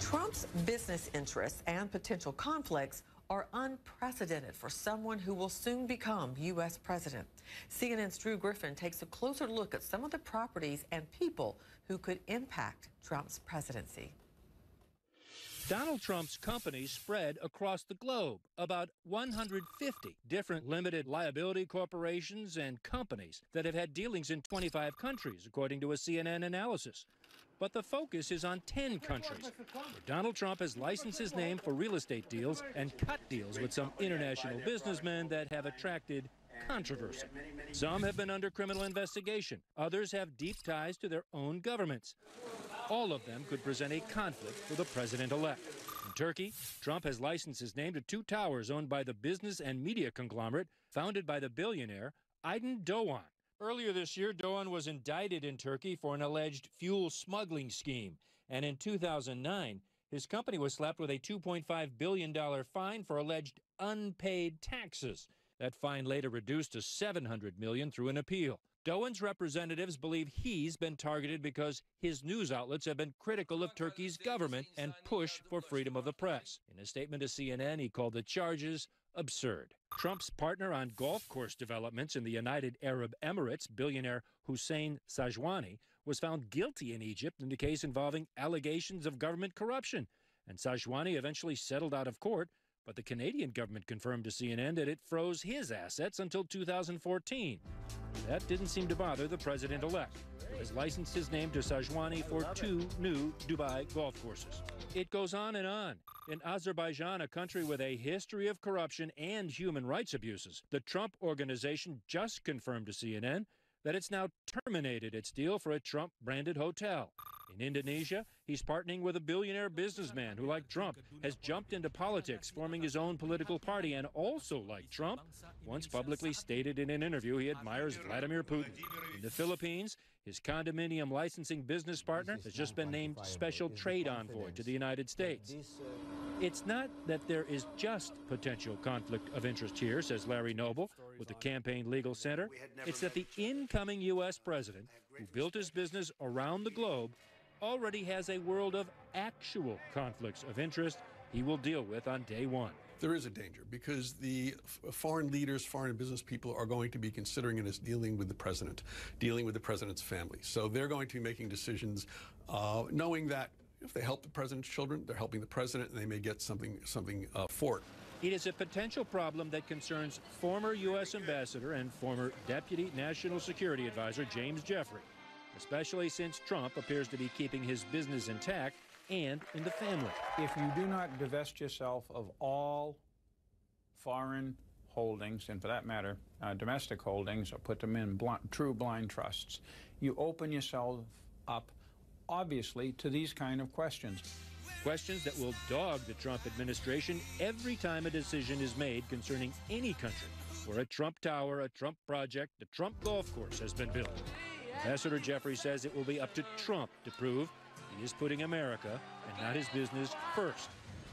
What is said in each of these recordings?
Trump's business interests and potential conflicts are unprecedented for someone who will soon become U.S. president. CNN's Drew Griffin takes a closer look at some of the properties and people who could impact Trump's presidency. Donald Trump's companies spread across the globe, about 150 different limited liability corporations and companies that have had dealings in 25 countries, according to a CNN analysis. But the focus is on 10 countries, where Donald Trump has licensed his name for real estate deals and cut deals with some international businessmen that have attracted controversy. Some have been under criminal investigation. Others have deep ties to their own governments. All of them could present a conflict for the president-elect. In Turkey, Trump has licensed his name to 2 towers owned by the business and media conglomerate founded by the billionaire Aydan Doğan. Earlier this year, Doğan was indicted in Turkey for an alleged fuel smuggling scheme. And in 2009, his company was slapped with a $2.5 billion fine for alleged unpaid taxes. That fine later reduced to $700 million through an appeal. Doğan's representatives believe he's been targeted because his news outlets have been critical of Turkey's government and push for freedom of the press. In a statement to CNN, he called the charges absurd. Trump's partner on golf course developments in the United Arab Emirates, billionaire Hussein Sajwani, was found guilty in Egypt in the case involving allegations of government corruption. And Sajwani eventually settled out of court, but the Canadian government confirmed to CNN that it froze his assets until 2014. That didn't seem to bother the president-elect, who has licensed his name to Sajwani for 2 new Dubai golf courses. It goes on and on. In Azerbaijan, a country with a history of corruption and human rights abuses, the Trump Organization just confirmed to CNN that it's now terminated its deal for a Trump-branded hotel. In Indonesia, he's partnering with a billionaire businessman who, like Trump, has jumped into politics, forming his own political party, and also, like Trump, once publicly stated in an interview he admires Vladimir Putin. In the Philippines, his condominium licensing business partner has just been named special trade envoy to the United States. It's not that there is just potential conflict of interest here, says Larry Noble with the Campaign Legal Center. It's that the incoming U.S. president, who built his business around the globe, already has a world of actual conflicts of interest he will deal with on day one. There is a danger because the foreign leaders, foreign business people are going to be considering it as dealing with the president, dealing with the president's family. So they're going to be making decisions knowing that if they help the president's children, they're helping the president, and they may get something for it. It is a potential problem that concerns former U.S. Ambassador and former Deputy National Security Advisor James Jeffrey, especially since Trump appears to be keeping his business intact and in the family. If you do not divest yourself of all foreign holdings, and for that matter, domestic holdings, or put them in true blind trusts, you open yourself up, obviously, to these kind of questions. Questions that will dog the Trump administration every time a decision is made concerning any country where a Trump tower, a Trump project, a Trump golf course has been built. Ambassador Jeffrey says it will be up to Trump to prove he is putting America and not his business first,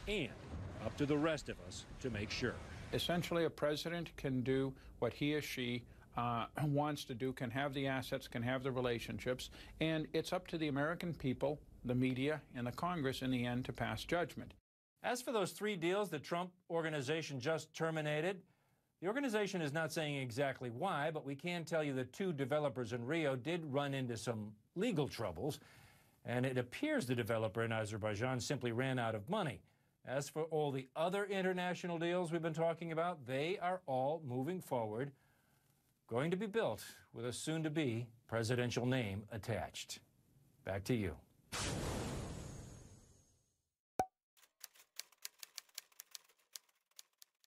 and up to the rest of us to make sure. Essentially, a president can do what he or she wants to do, can have the assets, can have the relationships, and it's up to the American people, the media, and the Congress in the end to pass judgment. As for those 3 deals the Trump Organization just terminated, the organization is not saying exactly why, but we can tell you the 2 developers in Rio did run into some legal troubles, and it appears the developer in Azerbaijan simply ran out of money. As for all the other international deals we've been talking about, they are all moving forward, going to be built with a soon-to-be presidential name attached. Back to you.